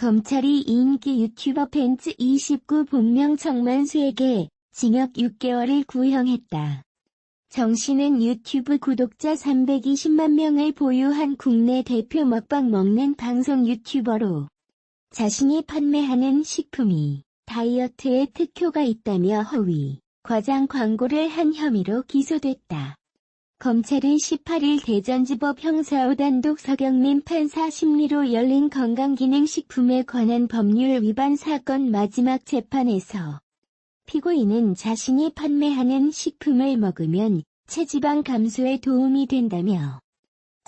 검찰이 인기 유튜버 벤츠 29 본명 정만수에게 징역 6개월을 구형했다. 정 씨는 유튜브 구독자 320만 명을 보유한 국내 대표 먹방 먹는 방송 유튜버로 자신이 판매하는 식품이 다이어트에 특효가 있다며 허위, 과장 광고를 한 혐의로 기소됐다. 검찰은 18일 대전지법 형사 5단독 서경민 판사 심리로 열린 건강기능식품에 관한 법률 위반 사건 마지막 재판에서 피고인은 자신이 판매하는 식품을 먹으면 체지방 감소에 도움이 된다며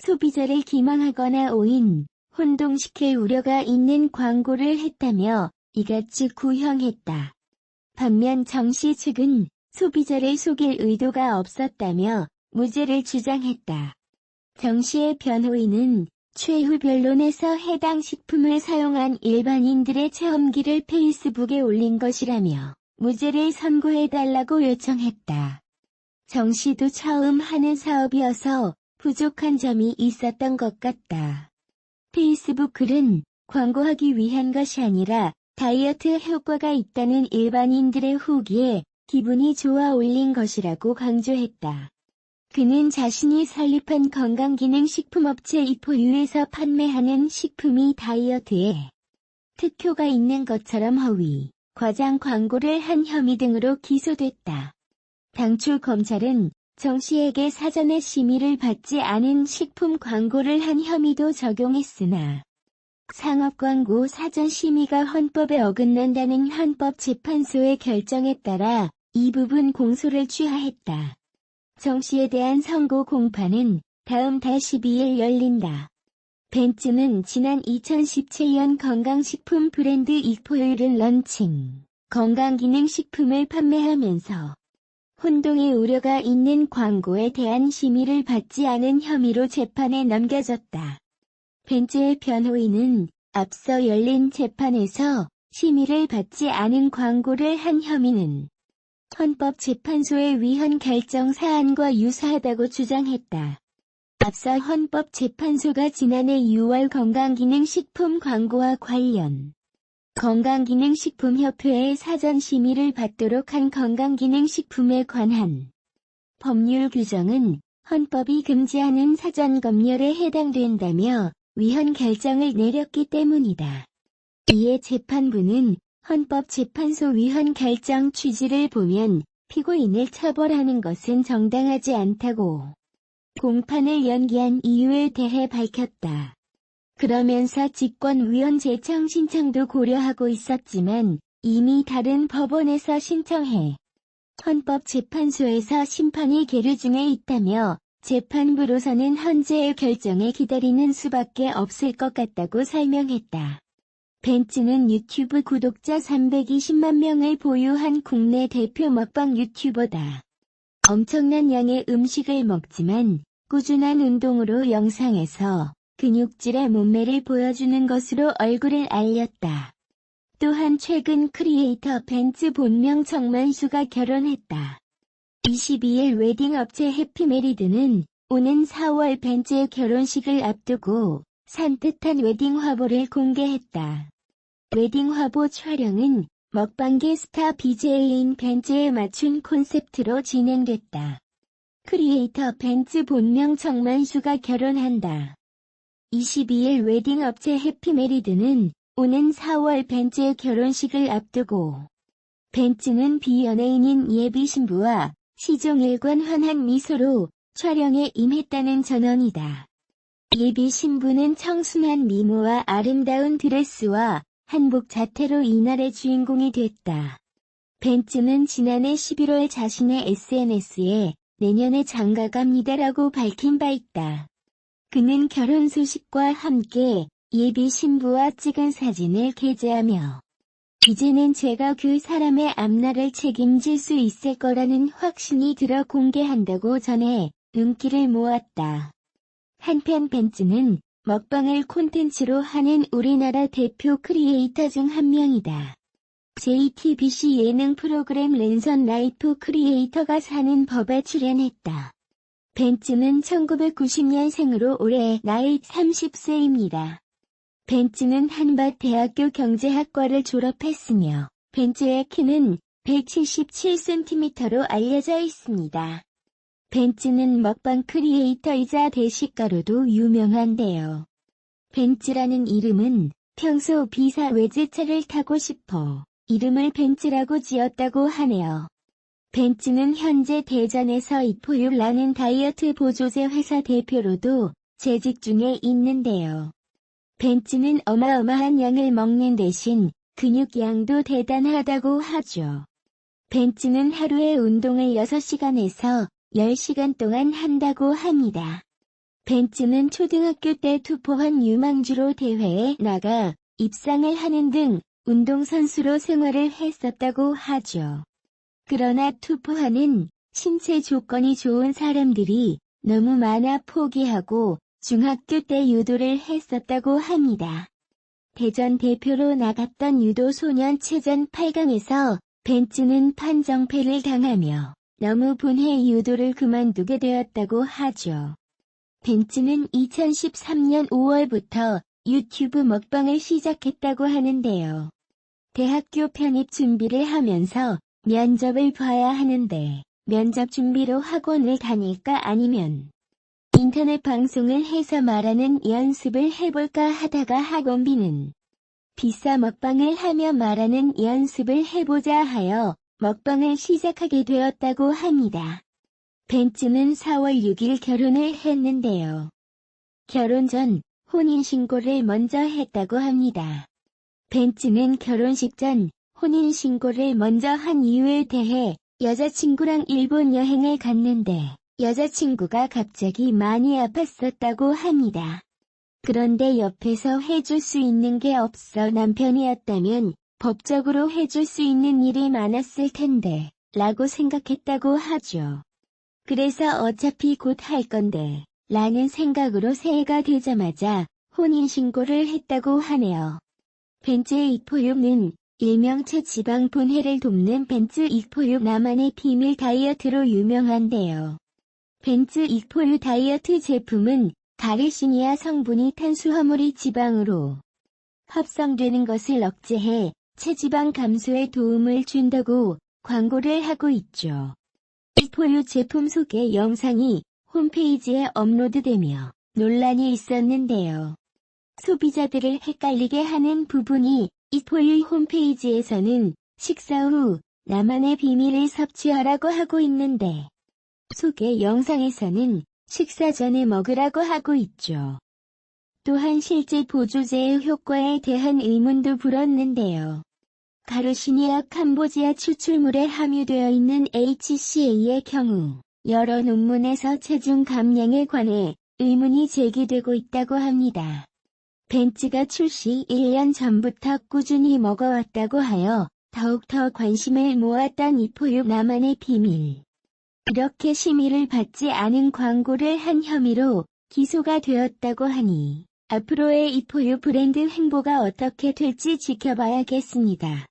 소비자를 기망하거나 오인, 혼동시킬 우려가 있는 광고를 했다며 이같이 구형했다. 반면 정 씨 측은 소비자를 속일 의도가 없었다며 무죄를 주장했다. 정 씨의 변호인은 최후 변론에서 해당 식품을 사용한 일반인들의 체험기를 페이스북에 올린 것이라며 무죄를 선고해달라고 요청했다. 정 씨도 처음 하는 사업이어서 부족한 점이 있었던 것 같다. 페이스북 글은 광고하기 위한 것이 아니라 다이어트 효과가 있다는 일반인들의 후기에 기분이 좋아 올린 것이라고 강조했다. 그는 자신이 설립한 건강기능식품업체 이포유에서 판매하는 식품이 다이어트에 특효가 있는 것처럼 허위, 과장 광고를 한 혐의 등으로 기소됐다. 당초 검찰은 정 씨에게 사전에 심의를 받지 않은 식품 광고를 한 혐의도 적용했으나 상업광고 사전 심의가 헌법에 어긋난다는 헌법재판소의 결정에 따라 이 부분 공소를 취하했다. 정 씨에 대한 선고 공판은 다음 달 12일 열린다. 벤츠는 지난 2017년 건강식품 브랜드 이포유를 런칭, 건강기능식품을 판매하면서 혼동의 우려가 있는 광고에 대한 심의를 받지 않은 혐의로 재판에 넘겨졌다. 벤츠의 변호인은 앞서 열린 재판에서 심의를 받지 않은 광고를 한 혐의는 헌법재판소의 위헌 결정 사안과 유사하다고 주장했다. 앞서 헌법재판소가 지난해 6월 건강기능식품 광고와 관련 건강기능식품협회의 사전 심의를 받도록 한 건강기능식품에 관한 법률 규정은 헌법이 금지하는 사전 검열에 해당된다며 위헌 결정을 내렸기 때문이다. 이에 재판부는 헌법재판소 위헌 결정 취지를 보면 피고인을 처벌하는 것은 정당하지 않다고 공판을 연기한 이유에 대해 밝혔다. 그러면서 직권위헌 제청 신청도 고려하고 있었지만 이미 다른 법원에서 신청해 헌법재판소에서 심판이 계류 중에 있다며 재판부로서는 헌재의 결정을 기다리는 수밖에 없을 것 같다고 설명했다. 벤츠는 유튜브 구독자 320만 명을 보유한 국내 대표 먹방 유튜버다. 엄청난 양의 음식을 먹지만 꾸준한 운동으로 영상에서 근육질의 몸매를 보여주는 것으로 얼굴을 알렸다. 또한 최근 크리에이터 벤츠 본명 정만수가 결혼했다. 22일 웨딩업체 해피메리드는 오는 4월 벤츠의 결혼식을 앞두고 산뜻한 웨딩 화보를 공개했다. 웨딩 화보 촬영은 먹방계 스타 BJ인 벤츠에 맞춘 콘셉트로 진행됐다. 크리에이터 벤츠 본명 정만수가 결혼한다. 22일 웨딩업체 해피메리드는 오는 4월 벤츠의 결혼식을 앞두고 벤츠는 비연예인인 예비 신부와 시종일관 환한 미소로 촬영에 임했다는 전언이다. 예비 신부는 청순한 미모와 아름다운 드레스와 한복 자태로 이날의 주인공이 됐다. 벤츠는 지난해 11월 자신의 SNS에 내년에 장가갑니다라고 밝힌 바 있다. 그는 결혼 소식과 함께 예비 신부와 찍은 사진을 게재하며 이제는 제가 그 사람의 앞날을 책임질 수 있을 거라는 확신이 들어 공개한다고 전해 눈길을 모았다. 한편 벤츠는 먹방을 콘텐츠로 하는 우리나라 대표 크리에이터 중 한 명이다. JTBC 예능 프로그램 랜선 라이프 크리에이터가 사는 법에 출연했다. 벤츠는 1990년생으로 올해 나이 30세입니다. 벤츠는 한밭 대학교 경제학과를 졸업했으며 벤츠의 키는 177cm로 알려져 있습니다. 벤츠는 먹방 크리에이터이자 대식가로도 유명한데요. 벤츠라는 이름은 평소 비사 외제차를 타고 싶어 이름을 벤츠라고 지었다고 하네요. 벤츠는 현재 대전에서 이포유라는 다이어트 보조제 회사 대표로도 재직 중에 있는데요. 벤츠는 어마어마한 양을 먹는 대신 근육량도 대단하다고 하죠. 벤츠는 하루에 운동을 6시간에서 10시간 동안 한다고 합니다. 벤츠는 초등학교 때 투포한 유망주로 대회에 나가 입상을 하는 등 운동선수로 생활을 했었다고 하죠. 그러나 투포하는 신체 조건이 좋은 사람들이 너무 많아 포기하고 중학교 때 유도를 했었다고 합니다. 대전 대표로 나갔던 유도 소년체전 8강에서 벤츠는 판정패를 당하며 너무 분해 유도를 그만두게 되었다고 하죠. 벤츠는 2013년 5월부터 유튜브 먹방을 시작했다고 하는데요. 대학교 편입 준비를 하면서 면접을 봐야 하는데 면접 준비로 학원을 다닐까 아니면 인터넷 방송을 해서 말하는 연습을 해볼까 하다가 학원비는 비싸 먹방을 하며 말하는 연습을 해보자 하여 먹방을 시작하게 되었다고 합니다. 벤츠는 4월 6일 결혼을 했는데요. 결혼 전 혼인신고를 먼저 했다고 합니다. 벤츠는 결혼식 전 혼인신고를 먼저 한 이유에 대해 여자친구랑 일본 여행을 갔는데 여자친구가 갑자기 많이 아팠었다고 합니다. 그런데 옆에서 해줄 수 있는 게 없어 남편이었다면 법적으로 해줄 수 있는 일이 많았을 텐데 라고 생각했다고 하죠. 그래서 어차피 곧 할 건데 라는 생각으로 새해가 되자마자 혼인신고를 했다고 하네요. 벤츠의 이포유는 일명 체지방 분해를 돕는 벤츠 이포유 나만의 비밀 다이어트로 유명한데요. 벤츠 이포유 다이어트 제품은 가르시니아 성분이 탄수화물이 지방으로 합성되는 것을 억제해 체지방 감소에 도움을 준다고 광고를 하고 있죠. 이포유 제품 소개 영상이 홈페이지에 업로드되며 논란이 있었는데요. 소비자들을 헷갈리게 하는 부분이 이포유 홈페이지에서는 식사 후 나만의 비밀을 섭취하라고 하고 있는데 소개 영상에서는 식사 전에 먹으라고 하고 있죠. 또한 실제 보조제의 효과에 대한 의문도 불었는데요. 가르시니아 캄보지아 추출물에 함유되어 있는 HCA의 경우 여러 논문에서 체중 감량에 관해 의문이 제기되고 있다고 합니다. 벤츠가 출시 1년 전부터 꾸준히 먹어왔다고 하여 더욱더 관심을 모았던 이포유 나만의 비밀. 이렇게 심의를 받지 않은 광고를 한 혐의로 기소가 되었다고 하니 앞으로의 이포유 브랜드 행보가 어떻게 될지 지켜봐야겠습니다.